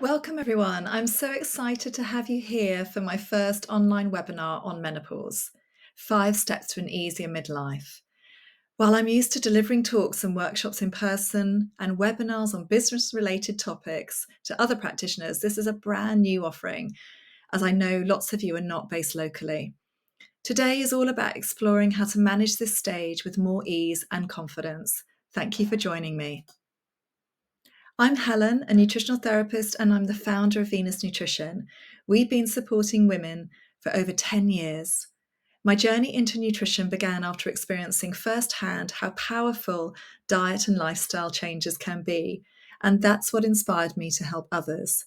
Welcome, everyone. I'm so excited to have you here for my first online webinar on menopause, 5 Steps to an Easier Midlife. While I'm used to delivering talks and workshops in person and webinars on business-related topics to other practitioners, this is a brand new offering, as I know lots of you are not based locally. Today is all about exploring how to manage this stage with more ease and confidence. Thank you for joining me. I'm Helen, a nutritional therapist, and I'm the founder of Venus Nutrition. We've been supporting women for over 10 years. My journey into nutrition began after experiencing firsthand how powerful diet and lifestyle changes can be, and that's what inspired me to help others.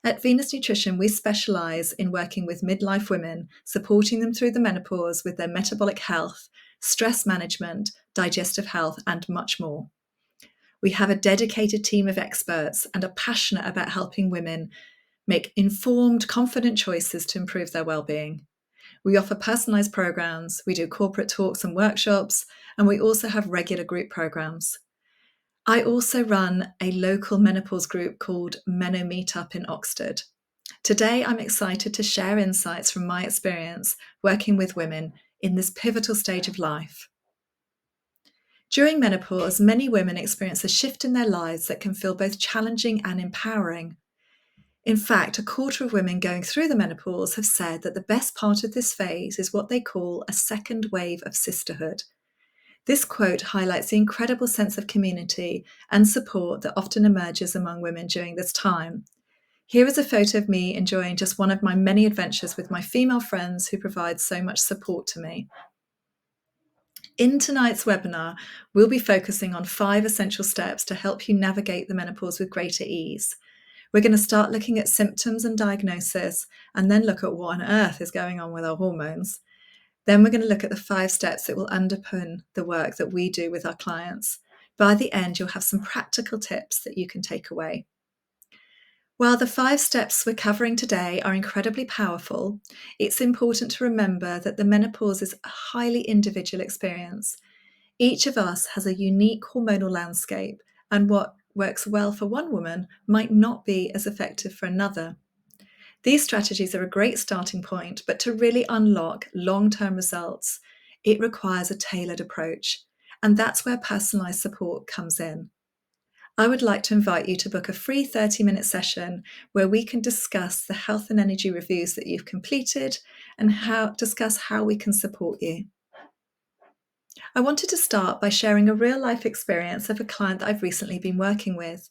At Venus Nutrition, we specialize in working with midlife women, supporting them through the menopause with their metabolic health, stress management, digestive health, and much more. We have a dedicated team of experts and are passionate about helping women make informed, confident choices to improve their well-being. We offer personalized programs, we do corporate talks and workshops, and we also have regular group programs. I also run a local menopause group called Meno Meetup in Oxford. Today, I'm excited to share insights from my experience working with women in this pivotal stage of life. During menopause, many women experience a shift in their lives that can feel both challenging and empowering. In fact, a quarter of women going through the menopause have said that the best part of this phase is what they call a second wave of sisterhood. This quote highlights the incredible sense of community and support that often emerges among women during this time. Here is a photo of me enjoying just one of my many adventures with my female friends who provide so much support to me. In tonight's webinar, we'll be focusing on 5 essential steps to help you navigate the menopause with greater ease. We're going to start looking at symptoms and diagnosis, and then look at what on earth is going on with our hormones. Then we're going to look at the 5 steps that will underpin the work that we do with our clients. By the end, you'll have some practical tips that you can take away. While the 5 steps we're covering today are incredibly powerful, it's important to remember that the menopause is a highly individual experience. Each of us has a unique hormonal landscape, and what works well for one woman might not be as effective for another. These strategies are a great starting point, but to really unlock long-term results, it requires a tailored approach, and that's where personalized support comes in. I would like to invite you to book a free 30-minute session where we can discuss the health and energy reviews that you've completed and discuss how we can support you. I wanted to start by sharing a real-life experience of a client that I've recently been working with.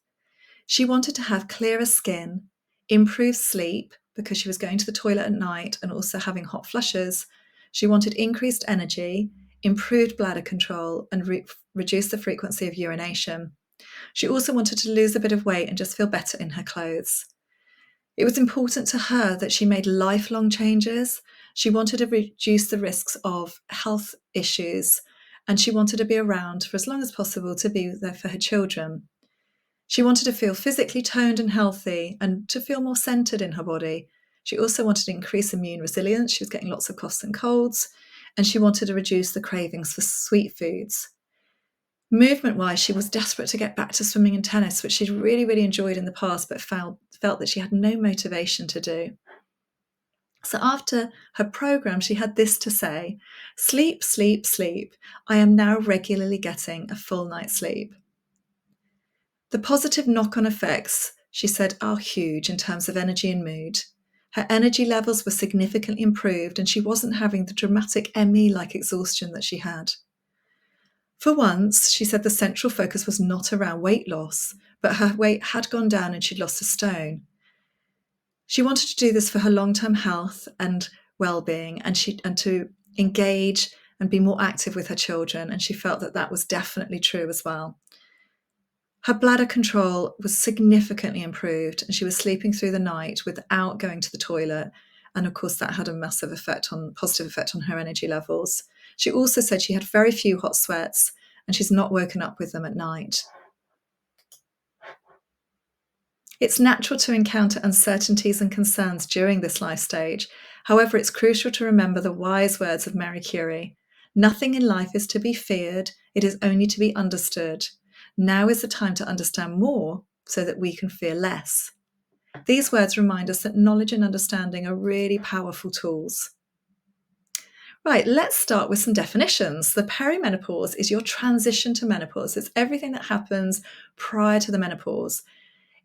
She wanted to have clearer skin, improved sleep because she was going to the toilet at night and also having hot flushes. She wanted increased energy, improved bladder control, and reduce the frequency of urination. She also wanted to lose a bit of weight and just feel better in her clothes. It was important to her that she made lifelong changes. She wanted to reduce the risks of health issues, and she wanted to be around for as long as possible to be there for her children. She wanted to feel physically toned and healthy and to feel more centered in her body. She also wanted to increase immune resilience. She was getting lots of coughs and colds, and she wanted to reduce the cravings for sweet foods. Movement-wise, she was desperate to get back to swimming and tennis, which she'd really, really enjoyed in the past, but felt that she had no motivation to do. So after her program, she had this to say: "Sleep, sleep, sleep. I am now regularly getting a full night's sleep." The positive knock-on effects, she said, are huge in terms of energy and mood. Her energy levels were significantly improved, and she wasn't having the dramatic ME-like exhaustion that she had. For once, she said the central focus was not around weight loss, but her weight had gone down and she'd lost a stone. She wanted to do this for her long-term health and well-being, and to engage and be more active with her children, and she felt that that was definitely true as well. Her bladder control was significantly improved, and she was sleeping through the night without going to the toilet, and of course that had a positive effect on her energy levels. She also said she had very few hot sweats, and she's not woken up with them at night. It's natural to encounter uncertainties and concerns during this life stage. However, it's crucial to remember the wise words of Marie Curie. Nothing in life is to be feared, it is only to be understood. Now is the time to understand more so that we can fear less. These words remind us that knowledge and understanding are really powerful tools. Right, let's start with some definitions. The perimenopause is your transition to menopause. It's everything that happens prior to the menopause.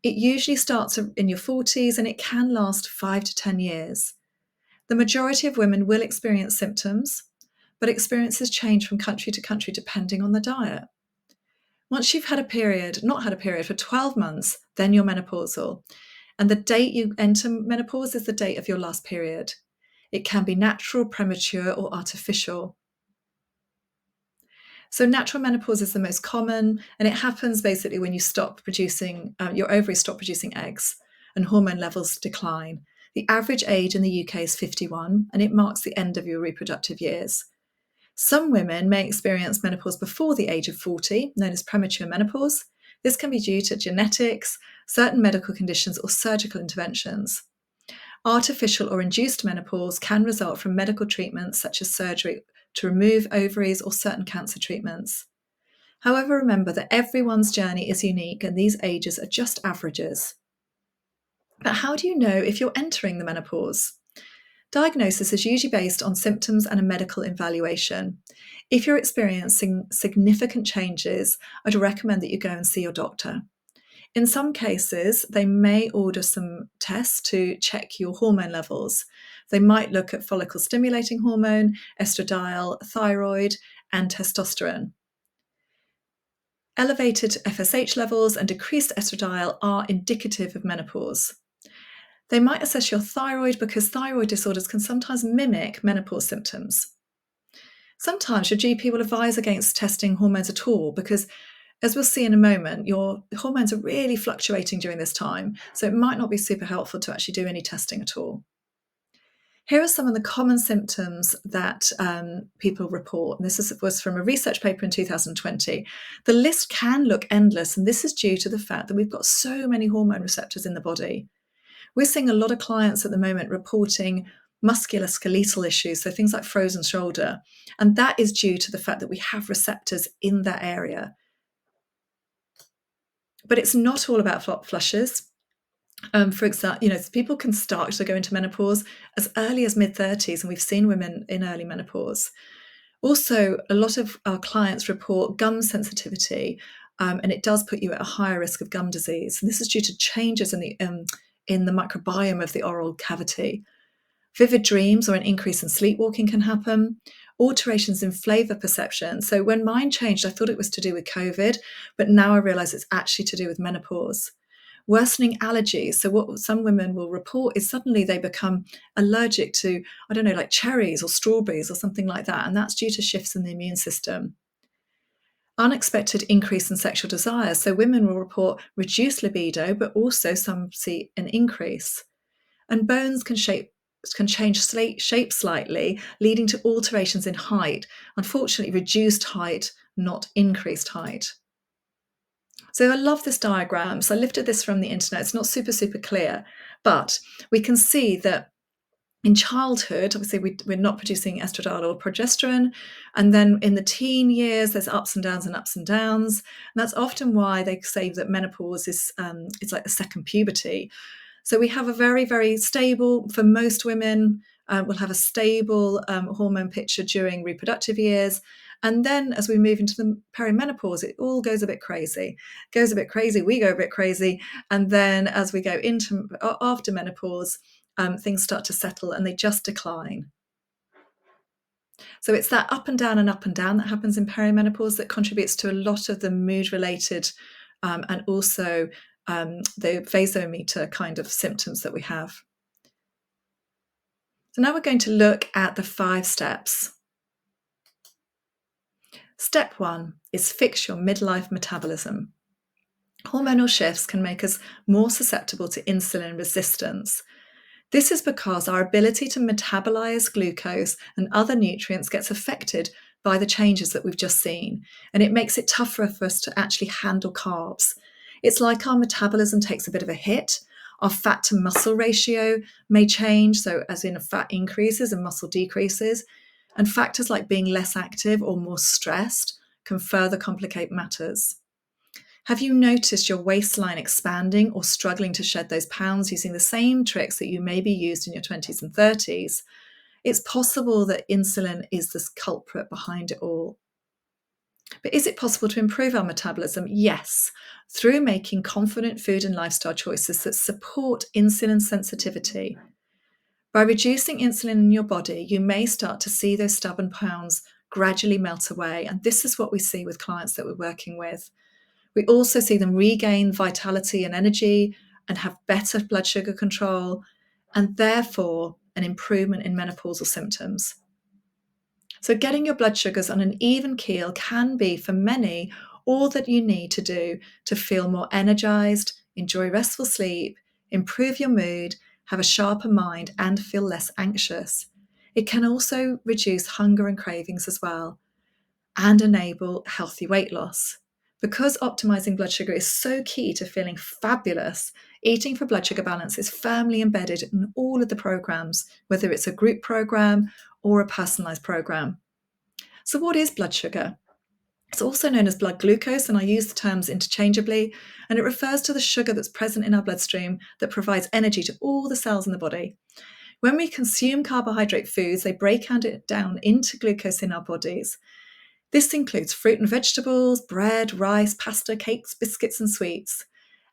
It usually starts in your 40s and it can last 5 to 10 years. The majority of women will experience symptoms, but experiences change from country to country depending on the diet. Once you've not had a period for 12 months, then you're menopausal. And the date you enter menopause is the date of your last period. It can be natural, premature, or artificial. So natural menopause is the most common, and it happens basically when you stop producing, your ovaries stop producing eggs and hormone levels decline. The average age in the UK is 51, and it marks the end of your reproductive years. Some women may experience menopause before the age of 40, known as premature menopause. This can be due to genetics, certain medical conditions, or surgical interventions. Artificial or induced menopause can result from medical treatments such as surgery to remove ovaries or certain cancer treatments. However, remember that everyone's journey is unique and these ages are just averages. But how do you know if you're entering the menopause? Diagnosis is usually based on symptoms and a medical evaluation. If you're experiencing significant changes, I'd recommend that you go and see your doctor. In some cases, they may order some tests to check your hormone levels. They might look at follicle stimulating hormone, estradiol, thyroid, and testosterone. Elevated FSH levels and decreased estradiol are indicative of menopause. They might assess your thyroid because thyroid disorders can sometimes mimic menopause symptoms. Sometimes your GP will advise against testing hormones at all because, as we'll see in a moment, your hormones are really fluctuating during this time, so it might not be super helpful to actually do any testing at all. Here are some of the common symptoms that people report. And this was from a research paper in 2020. The list can look endless, and this is due to the fact that we've got so many hormone receptors in the body. We're seeing a lot of clients at the moment reporting musculoskeletal issues, so things like frozen shoulder, and that is due to the fact that we have receptors in that area. But it's not all about flushes. For example, people can start to go into menopause as early as mid-30s, and we've seen women in early menopause. Also, a lot of our clients report gum sensitivity, and it does put you at a higher risk of gum disease. And this is due to changes in the microbiome of the oral cavity. Vivid dreams or an increase in sleepwalking can happen. Alterations in flavour perception. So when mine changed, I thought it was to do with COVID, but now I realise it's actually to do with menopause. Worsening allergies. So what some women will report is suddenly they become allergic to, like cherries or strawberries or something like that. And that's due to shifts in the immune system. Unexpected increase in sexual desire. So women will report reduced libido, but also some see an increase. And bones can change shape slightly, leading to alterations in height. Unfortunately, reduced height, not increased height. So I love this diagram. So I lifted this from the internet. It's not super, super clear, but we can see that in childhood, obviously, we're not producing estradiol or progesterone. And then in the teen years, there's ups and downs and ups and downs. And that's often why they say that menopause is it's like the second puberty. So we have a very, very stable, for most women, we'll have a stable hormone picture during reproductive years. And then as we move into the perimenopause, it all goes a bit crazy. We go a bit crazy. And then as we go into after menopause, things start to settle and they just decline. So it's that up and down that happens in perimenopause that contributes to a lot of the mood-related and also the vasometer kind of symptoms that we have. So now we're going to look at the 5 steps. Step 1 is fix your midlife metabolism. Hormonal shifts can make us more susceptible to insulin resistance. This is because our ability to metabolize glucose and other nutrients gets affected by the changes that we've just seen, and it makes it tougher for us to actually handle carbs. It's like our metabolism takes a bit of a hit. Our fat to muscle ratio may change, so as in fat increases and muscle decreases, and factors like being less active or more stressed can further complicate matters. Have you noticed your waistline expanding or struggling to shed those pounds using the same tricks that you maybe used in your 20s and 30s? It's possible that insulin is the culprit behind it all. But is it possible to improve our metabolism? Yes, through making confident food and lifestyle choices that support insulin sensitivity. By reducing insulin in your body, you may start to see those stubborn pounds gradually melt away. And this is what we see with clients that we're working with. We also see them regain vitality and energy and have better blood sugar control, and therefore an improvement in menopausal symptoms. So getting your blood sugars on an even keel can be, for many, all that you need to do to feel more energized, enjoy restful sleep, improve your mood, have a sharper mind, and feel less anxious. It can also reduce hunger and cravings as well, and enable healthy weight loss. Because optimizing blood sugar is so key to feeling fabulous, eating for blood sugar balance is firmly embedded in all of the programs, whether it's a group program or a personalized program. So, what is blood sugar? It's also known as blood glucose, and I use the terms interchangeably, and it refers to the sugar that's present in our bloodstream that provides energy to all the cells in the body. When we consume carbohydrate foods, they break it down into glucose in our bodies. This includes fruit and vegetables, bread, rice, pasta, cakes, biscuits, and sweets.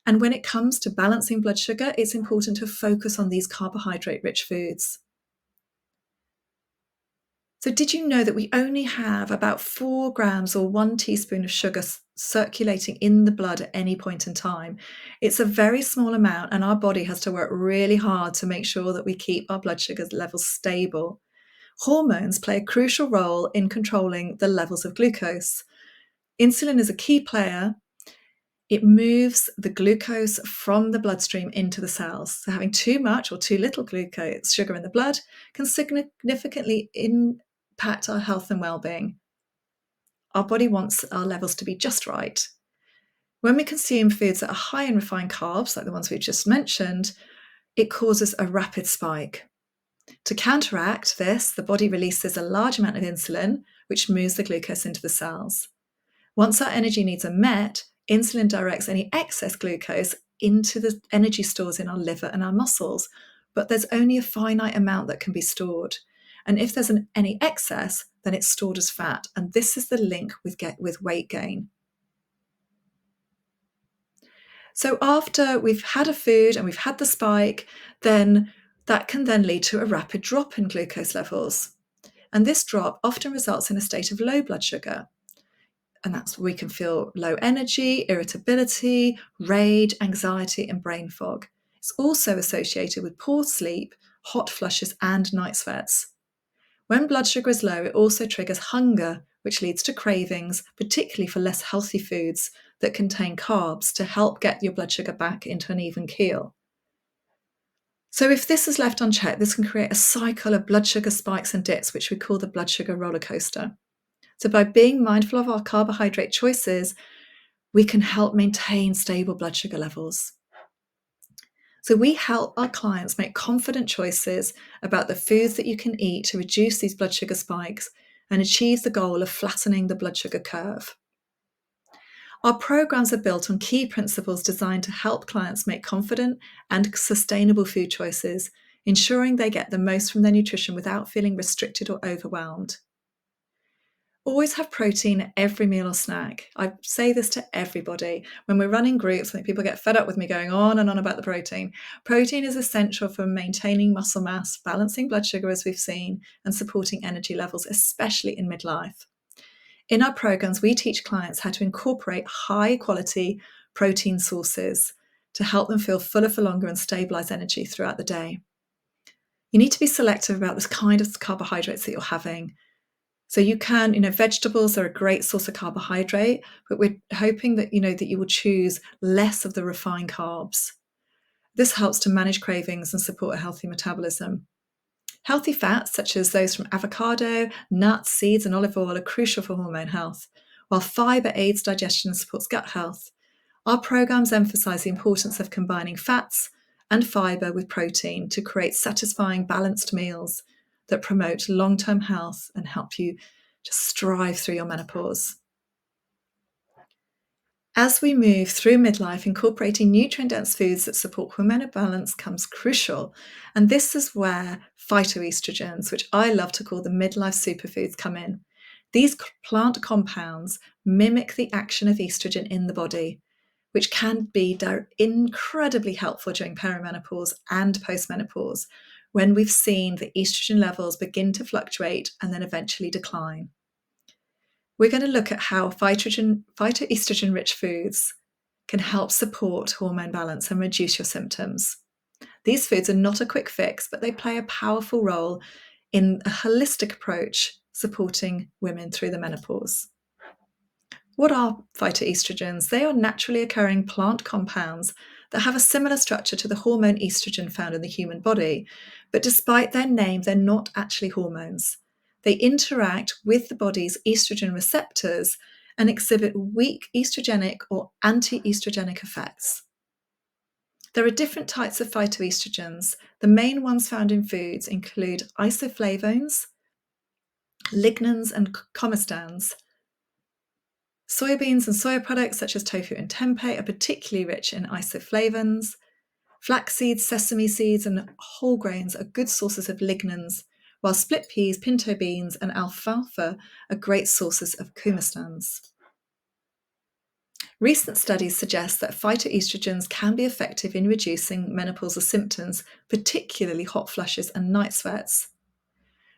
And when it comes to balancing blood sugar, it's important to focus on these carbohydrate-rich foods. So did you know that we only have about 4 grams or 1 teaspoon of sugar circulating in the blood at any point in time? It's a very small amount, and our body has to work really hard to make sure that we keep our blood sugar levels stable. Hormones play a crucial role in controlling the levels of glucose. Insulin is a key player. It moves the glucose from the bloodstream into the cells. So having too much or too little glucose sugar in the blood can significantly impact our health and well-being. Our body wants our levels to be just right. When we consume foods that are high in refined carbs, like the ones we've just mentioned, it causes a rapid spike. To counteract this, the body releases a large amount of insulin, which moves the glucose into the cells. Once our energy needs are met, insulin directs any excess glucose into the energy stores in our liver and our muscles, but there's only a finite amount that can be stored. And if there's any excess, then it's stored as fat. And this is the link with weight gain. So after we've had a food and we've had the spike, then that can then lead to a rapid drop in glucose levels. And this drop often results in a state of low blood sugar. And that's we can feel low energy, irritability, rage, anxiety, and brain fog. It's also associated with poor sleep, hot flushes, and night sweats. When blood sugar is low, it also triggers hunger, which leads to cravings, particularly for less healthy foods that contain carbs to help get your blood sugar back into an even keel. So if this is left unchecked, this can create a cycle of blood sugar spikes and dips, which we call the blood sugar roller coaster. So by being mindful of our carbohydrate choices, we can help maintain stable blood sugar levels. So we help our clients make confident choices about the foods that you can eat to reduce these blood sugar spikes and achieve the goal of flattening the blood sugar curve. Our programs are built on key principles designed to help clients make confident and sustainable food choices, ensuring they get the most from their nutrition without feeling restricted or overwhelmed. Always have protein at every meal or snack. I say this to everybody. When we're running groups, I think people get fed up with me going on and on about the protein. Protein is essential for maintaining muscle mass, balancing blood sugar as we've seen, and supporting energy levels, especially in midlife. In our programs, we teach clients how to incorporate high quality protein sources to help them feel fuller for longer and stabilize energy throughout the day. You need to be selective about this kind of carbohydrates that you're having. So you can, vegetables are a great source of carbohydrate, but we're hoping that, that you will choose less of the refined carbs. This helps to manage cravings and support a healthy metabolism. Healthy fats, such as those from avocado, nuts, seeds, and olive oil, are crucial for hormone health, while fiber aids digestion and supports gut health. Our programs emphasize the importance of combining fats and fiber with protein to create satisfying, balanced meals that promote long-term health and help you just strive through your menopause. As we move through midlife, incorporating nutrient-dense foods that support hormonal balance comes crucial. And this is where phytoestrogens, which I love to call the midlife superfoods, come in. These plant compounds mimic the action of estrogen in the body, which can be incredibly helpful during perimenopause and postmenopause, when we've seen the estrogen levels begin to fluctuate and then eventually decline. We're going to look at how phytoestrogen-rich foods can help support hormone balance and reduce your symptoms. These foods are not a quick fix, but they play a powerful role in a holistic approach supporting women through the menopause. What are phytoestrogens? They are naturally occurring plant compounds that have a similar structure to the hormone estrogen found in the human body, but despite their name, they're not actually hormones. They interact with the body's estrogen receptors and exhibit weak estrogenic or anti-estrogenic effects. There are different types of phytoestrogens. The main ones found in foods include isoflavones, lignans, and comestans. Soybeans and soya products such as tofu and tempeh are particularly rich in isoflavones. Flax seeds, sesame seeds, and whole grains are good sources of lignans, while split peas, pinto beans, and alfalfa are great sources of comestans. Recent studies suggest that phytoestrogens can be effective in reducing menopausal symptoms, particularly hot flushes and night sweats.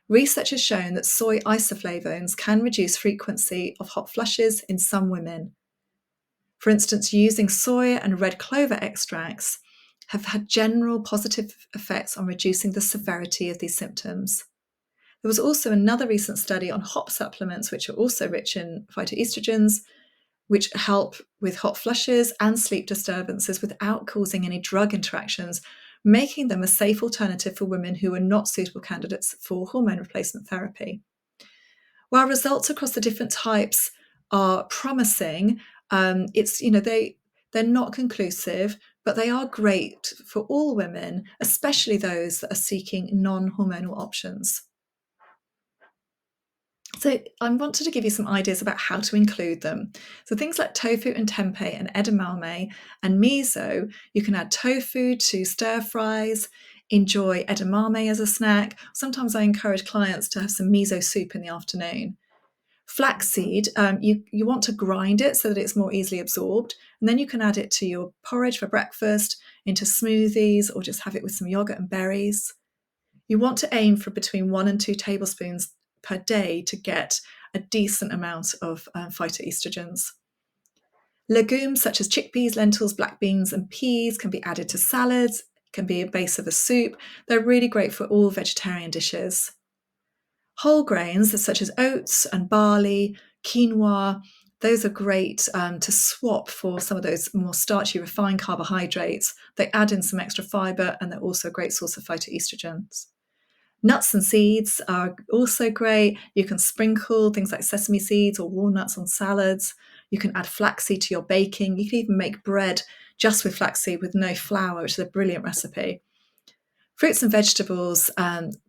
Research has shown that soy isoflavones can reduce frequency of hot flushes in some women. For instance, using soy and red clover extracts have had general positive effects on reducing the severity of these symptoms. There was also another recent study on hop supplements, which are also rich in phytoestrogens, which help with hot flushes and sleep disturbances without causing any drug interactions, making them a safe alternative for women who are not suitable candidates for hormone replacement therapy. While results across the different types are promising, they're not conclusive, but they are great for all women, especially those that are seeking non-hormonal options. So I wanted to give you some ideas about how to include them. So things like tofu and tempeh and edamame and miso, you can add tofu to stir fries, enjoy edamame as a snack. Sometimes I encourage clients to have some miso soup in the afternoon. Flaxseed, you want to grind it so that it's more easily absorbed, and then you can add it to your porridge for breakfast, into smoothies, or just have it with some yogurt and berries. You want to aim for between 1 and 2 tablespoons per day to get a decent amount of phytoestrogens. Legumes such as chickpeas, lentils, black beans, and peas can be added to salads, can be a base of a soup. They're really great for all vegetarian dishes. Whole grains such as oats and barley, quinoa, those are great to swap for some of those more starchy refined carbohydrates. They add in some extra fibre, and they're also a great source of phytoestrogens. Nuts and seeds are also great. You can sprinkle things like sesame seeds or walnuts on salads. You can add flaxseed to your baking. You can even make bread just with flaxseed with no flour, which is a brilliant recipe. Fruits and vegetables,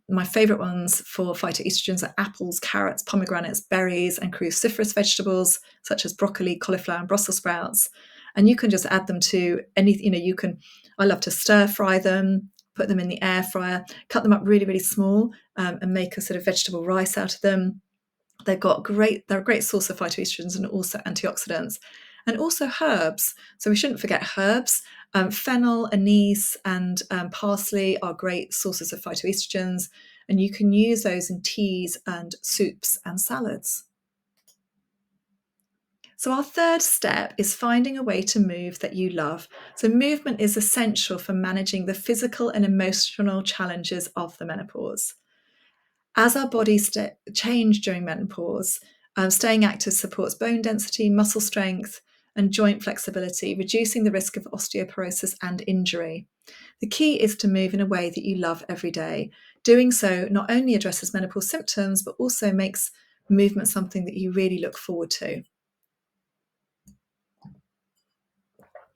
my favourite ones for phytoestrogens are apples, carrots, pomegranates, berries, and cruciferous vegetables such as broccoli, cauliflower, and Brussels sprouts. And you can just add them to I love to stir fry them, put them in the air fryer, cut them up really, really small, and make a sort of vegetable rice out of them. They're a great source of phytoestrogens and also antioxidants. And also herbs. So we shouldn't forget herbs. Fennel, anise, and parsley are great sources of phytoestrogens, and you can use those in teas and soups and salads. So our third step is finding a way to move that you love. So movement is essential for managing the physical and emotional challenges of the menopause. As our bodies change during menopause, staying active supports bone density, muscle strength, and joint flexibility, reducing the risk of osteoporosis and injury. The key is to move in a way that you love every day. Doing so not only addresses menopause symptoms, but also makes movement something that you really look forward to.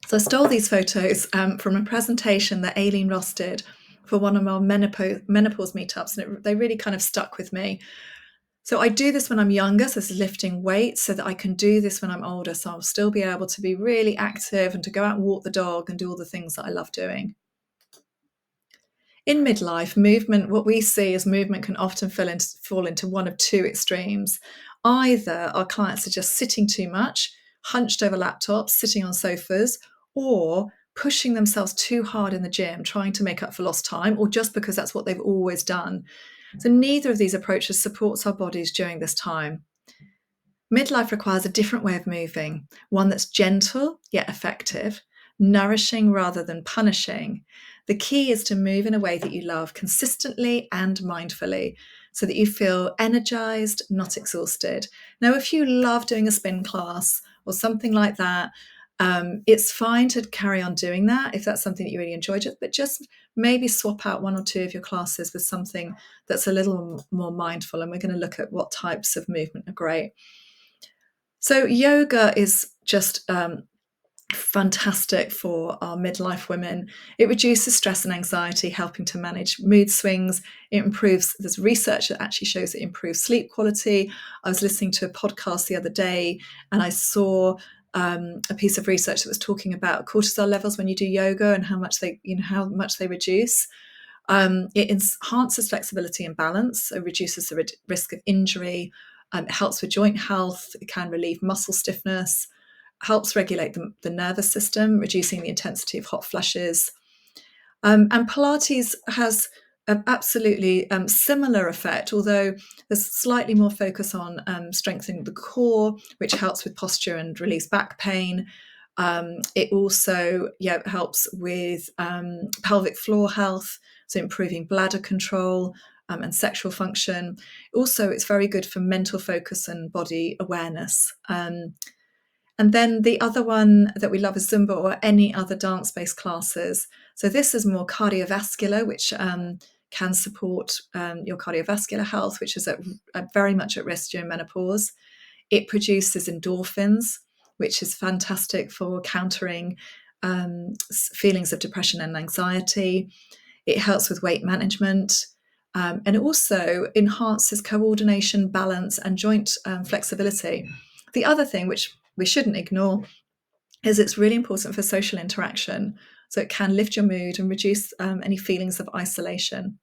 So I stole these photos from a presentation that Aileen Ross did for one of our menopause meetups, and they really kind of stuck with me. So I do this when I'm younger, so this is lifting weights, so that I can do this when I'm older. So I'll still be able to be really active and to go out and walk the dog and do all the things that I love doing. In midlife, movement, what we see is movement can often fall into one of two extremes. Either our clients are just sitting too much, hunched over laptops, sitting on sofas, or pushing themselves too hard in the gym, trying to make up for lost time, or just because that's what they've always done. So neither of these approaches supports our bodies during this time. Midlife requires a different way of moving, one that's gentle yet effective, nourishing rather than punishing. The key is to move in a way that you love consistently and mindfully so that you feel energized, not exhausted. Now, if you love doing a spin class or something like that, it's fine to carry on doing that if that's something that you really enjoy, but just maybe swap out one or two of your classes with something that's a little more mindful. And we're going to look at what types of movement are great. So yoga is just fantastic for our midlife women. It reduces stress and anxiety, helping to manage mood swings. It improves, there's research that actually shows it improves sleep quality. I was listening to a podcast the other day and I saw a piece of research that was talking about cortisol levels when you do yoga and how much they reduce. It enhances flexibility and balance, so reduces the risk of injury. It helps with joint health. It can relieve muscle stiffness, helps regulate the nervous system, reducing the intensity of hot flushes. And Pilates has an absolutely similar effect, although there's slightly more focus on strengthening the core, which helps with posture and relieves back pain. It also helps with pelvic floor health, so improving bladder control and sexual function. Also, it's very good for mental focus and body awareness. And then the other one that we love is Zumba or any other dance-based classes. So this is more cardiovascular, which can support your cardiovascular health, which is very much at risk during menopause. It produces endorphins, which is fantastic for countering feelings of depression and anxiety. It helps with weight management. And it also enhances coordination, balance, and joint flexibility. The other thing, which we shouldn't ignore, is it's really important for social interaction. So it can lift your mood and reduce any feelings of isolation.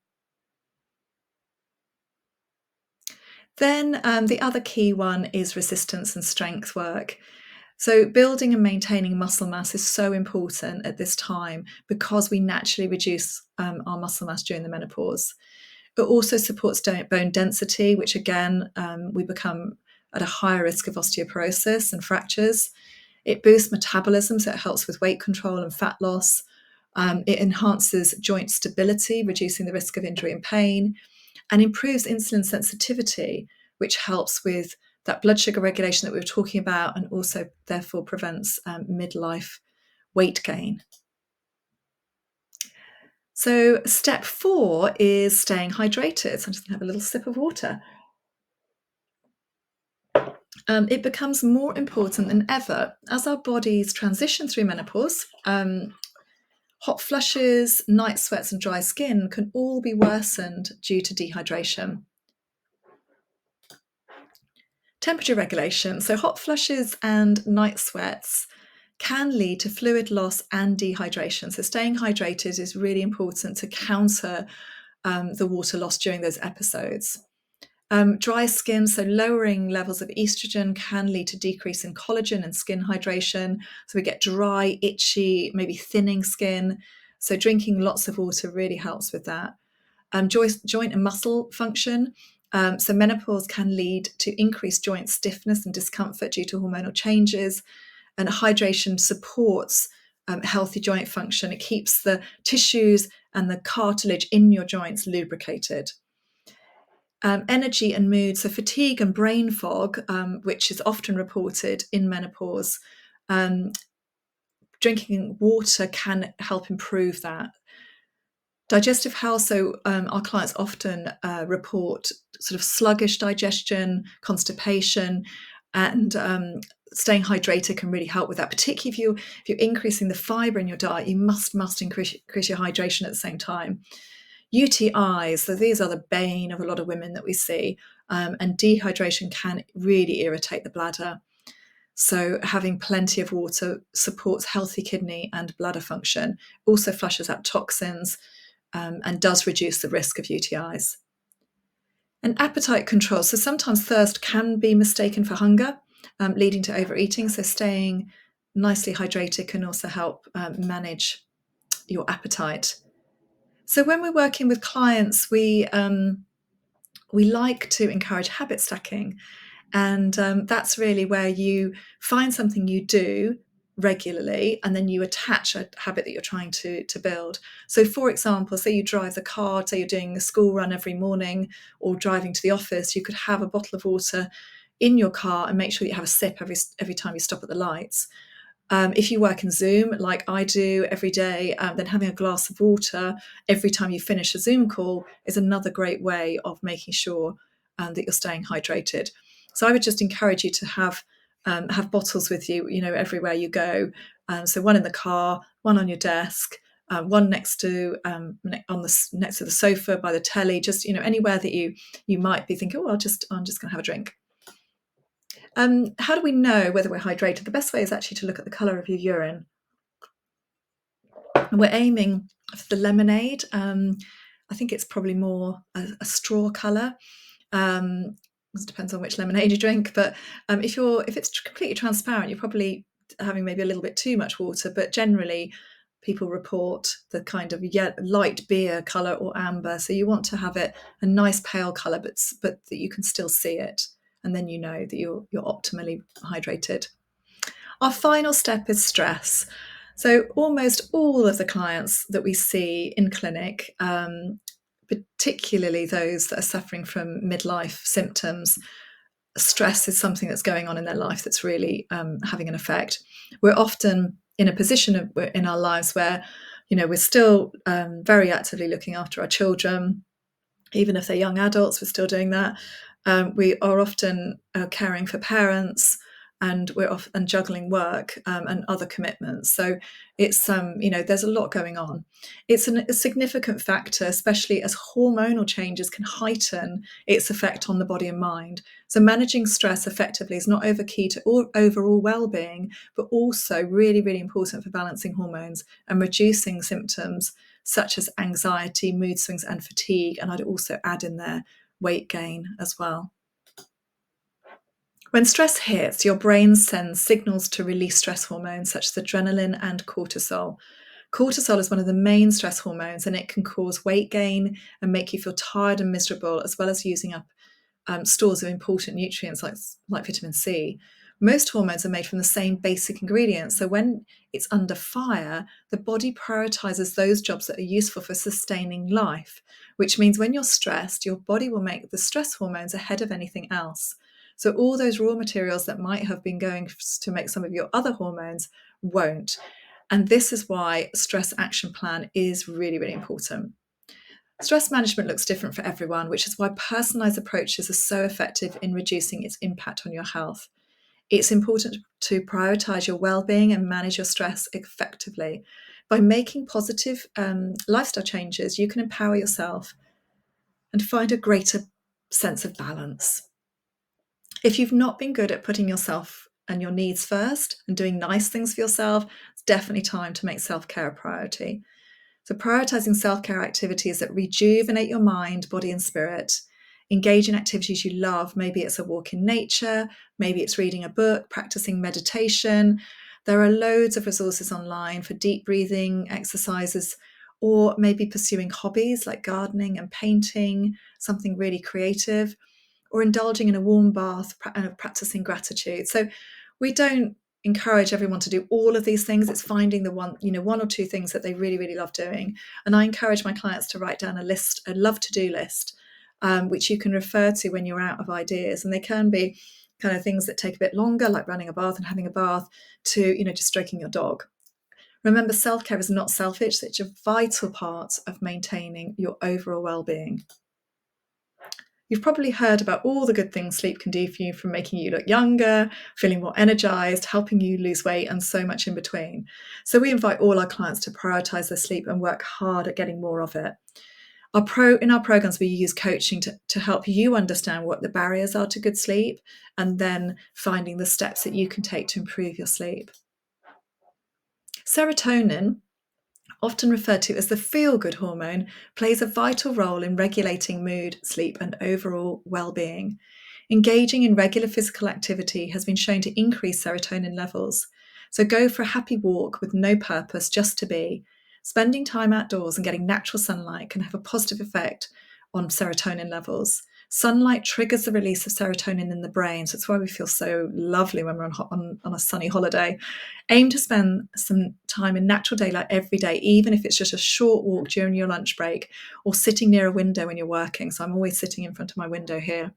Then the other key one is resistance and strength work. So building and maintaining muscle mass is so important at this time because we naturally reduce our muscle mass during the menopause. It also supports bone density, which again, we become at a higher risk of osteoporosis and fractures. It boosts metabolism, so it helps with weight control and fat loss. It enhances joint stability, reducing the risk of injury and pain, and improves insulin sensitivity, which helps with that blood sugar regulation that we were talking about, and also therefore prevents midlife weight gain. So step 4 is staying hydrated. So I'm just going to have a little sip of water. It becomes more important than ever as our bodies transition through menopause. Hot flushes, night sweats, and dry skin can all be worsened due to dehydration. Temperature regulation. So hot flushes and night sweats can lead to fluid loss and dehydration. So staying hydrated is really important to counter the water loss during those episodes. Dry skin, so lowering levels of estrogen can lead to decrease in collagen and skin hydration. So we get dry, itchy, maybe thinning skin. So drinking lots of water really helps with that. Joint and muscle function. So menopause can lead to increased joint stiffness and discomfort due to hormonal changes. And hydration supports healthy joint function. It keeps the tissues and the cartilage in your joints lubricated. Energy and mood, so fatigue and brain fog, which is often reported in menopause. Drinking water can help improve that. Digestive health, so our clients often report sort of sluggish digestion, constipation, and staying hydrated can really help with that. Particularly if you're increasing the fibre in your diet, you must increase your hydration at the same time. UTIs, so these are the bane of a lot of women that we see. and dehydration can really irritate the bladder. So having plenty of water supports healthy kidney and bladder function, also flushes out toxins, and does reduce the risk of UTIs. And appetite control. So sometimes thirst can be mistaken for hunger, leading to overeating. So staying nicely hydrated can also help manage your appetite. So when we're working with clients, we like to encourage habit stacking. And that's really where you find something you do regularly and then you attach a habit that you're trying to build. So for example, say you drive the car, say you're doing a school run every morning or driving to the office, you could have a bottle of water in your car and make sure you have a sip every time you stop at the lights. If you work in Zoom, like I do every day, then having a glass of water every time you finish a Zoom call is another great way of making sure that you're staying hydrated. So I would just encourage you to have bottles with you, everywhere you go. So one in the car, one on your desk, one next to next to the sofa by the telly, just anywhere that you might be thinking, oh, I'm just going to have a drink. How do we know whether we're hydrated? The best way is actually to look at the colour of your urine. And we're aiming for the lemonade. I think it's probably more a straw colour. It depends on which lemonade you drink, but if it's completely transparent, you're probably having maybe a little bit too much water. But generally, people report the kind of light beer colour or amber. So you want to have it a nice pale colour, but that you can still see it, and then you know that you're optimally hydrated. Our final step is stress. So almost all of the clients that we see in clinic, particularly those that are suffering from midlife symptoms, stress is something that's going on in their life that's really having an effect. We're often in a position in our lives where, we're still very actively looking after our children. Even if they're young adults, we're still doing that. We are often caring for parents, and we're often juggling work and other commitments. So it's there's a lot going on. It's a significant factor, especially as hormonal changes can heighten its effect on the body and mind. So managing stress effectively is not over key to overall well-being, but also really, really important for balancing hormones and reducing symptoms such as anxiety, mood swings, and fatigue. And I'd also add in there weight gain as well. When stress hits, your brain sends signals to release stress hormones such as adrenaline and cortisol. Cortisol is one of the main stress hormones, and it can cause weight gain and make you feel tired and miserable, as well as using up stores of important nutrients like vitamin C. Most hormones are made from the same basic ingredients. So when it's under fire, the body prioritizes those jobs that are useful for sustaining life, which means when you're stressed, your body will make the stress hormones ahead of anything else. So all those raw materials that might have been going to make some of your other hormones won't. And this is why stress action plan is really, really important. Stress management looks different for everyone, which is why personalised approaches are so effective in reducing its impact on your health. It's important to prioritise your well-being and manage your stress effectively. By making positive lifestyle changes, you can empower yourself and find a greater sense of balance. If you've not been good at putting yourself and your needs first and doing nice things for yourself, it's definitely time to make self-care a priority. So prioritising self-care activities that rejuvenate your mind, body and spirit. Engage in activities you love. Maybe it's a walk in nature, maybe it's reading a book, practicing meditation. There are loads of resources online for deep breathing exercises, or maybe pursuing hobbies like gardening and painting, something really creative, or indulging in a warm bath and practicing gratitude. So we don't encourage everyone to do all of these things. It's finding the one or two things that they really, really love doing. And I encourage my clients to write down a love to-do list, which you can refer to when you're out of ideas. And they can be kind of things that take a bit longer, like running a bath and having a bath, to, just stroking your dog. Remember, self-care is not selfish. It's a vital part of maintaining your overall well-being. You've probably heard about all the good things sleep can do for you, from making you look younger, feeling more energized, helping you lose weight, and so much in between. So we invite all our clients to prioritize their sleep and work hard at getting more of it. In our programs, we use coaching to help you understand what the barriers are to good sleep, and then finding the steps that you can take to improve your sleep. Serotonin, often referred to as the feel-good hormone, plays a vital role in regulating mood, sleep, and overall well-being. Engaging in regular physical activity has been shown to increase serotonin levels. So go for a happy walk with no purpose, just to be. Spending time outdoors and getting natural sunlight can have a positive effect on serotonin levels. Sunlight triggers the release of serotonin in the brain, so it's why we feel so lovely when we're on a sunny holiday. Aim to spend some time in natural daylight every day, even if it's just a short walk during your lunch break or sitting near a window when you're working. So I'm always sitting in front of my window here.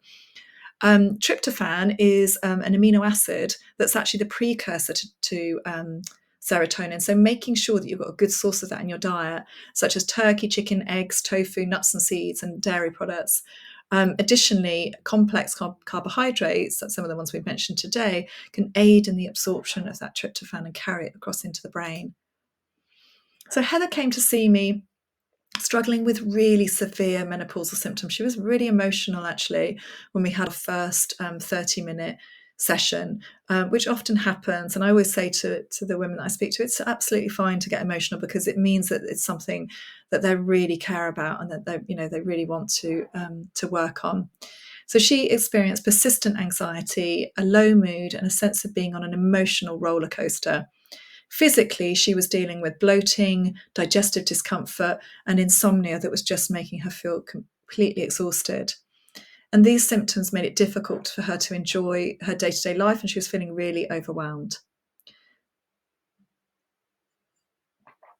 Tryptophan is an amino acid that's actually the precursor to serotonin. So making sure that you've got a good source of that in your diet, such as turkey, chicken, eggs, tofu, nuts and seeds, and dairy products. Additionally, complex carbohydrates, that's some of the ones we've mentioned today, can aid in the absorption of that tryptophan and carry it across into the brain. So Heather came to see me struggling with really severe menopausal symptoms. She was really emotional, actually, when we had our first 30-minute session, which often happens. And I always say to the women that I speak to, it's absolutely fine to get emotional, because it means that it's something that they really care about and that they really want to work on. So she experienced persistent anxiety, a low mood, and a sense of being on an emotional roller coaster. Physically, she was dealing with bloating, digestive discomfort, and insomnia that was just making her feel completely exhausted. And these symptoms made it difficult for her to enjoy her day-to-day life, and she was feeling really overwhelmed.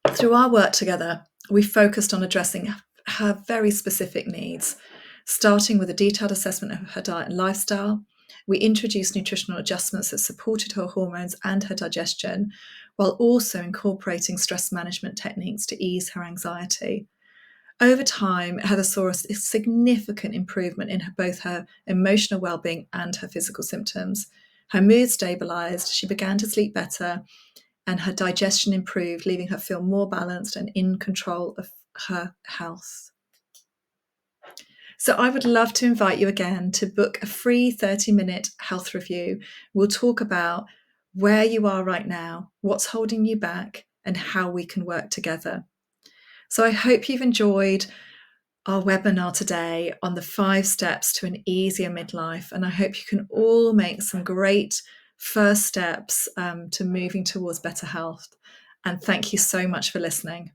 Through our work together, we focused on addressing her very specific needs, starting with a detailed assessment of her diet and lifestyle. We introduced nutritional adjustments that supported her hormones and her digestion, while also incorporating stress management techniques to ease her anxiety. Over time, Heather saw a significant improvement in both her emotional well-being and her physical symptoms. Her mood stabilized, she began to sleep better, and her digestion improved, leaving her feel more balanced and in control of her health. So I would love to invite you again to book a free 30-minute health review. We'll talk about where you are right now, what's holding you back, and how we can work together. So I hope you've enjoyed our webinar today on the 5 steps to an easier midlife. And I hope you can all make some great first steps to moving towards better health. And thank you so much for listening.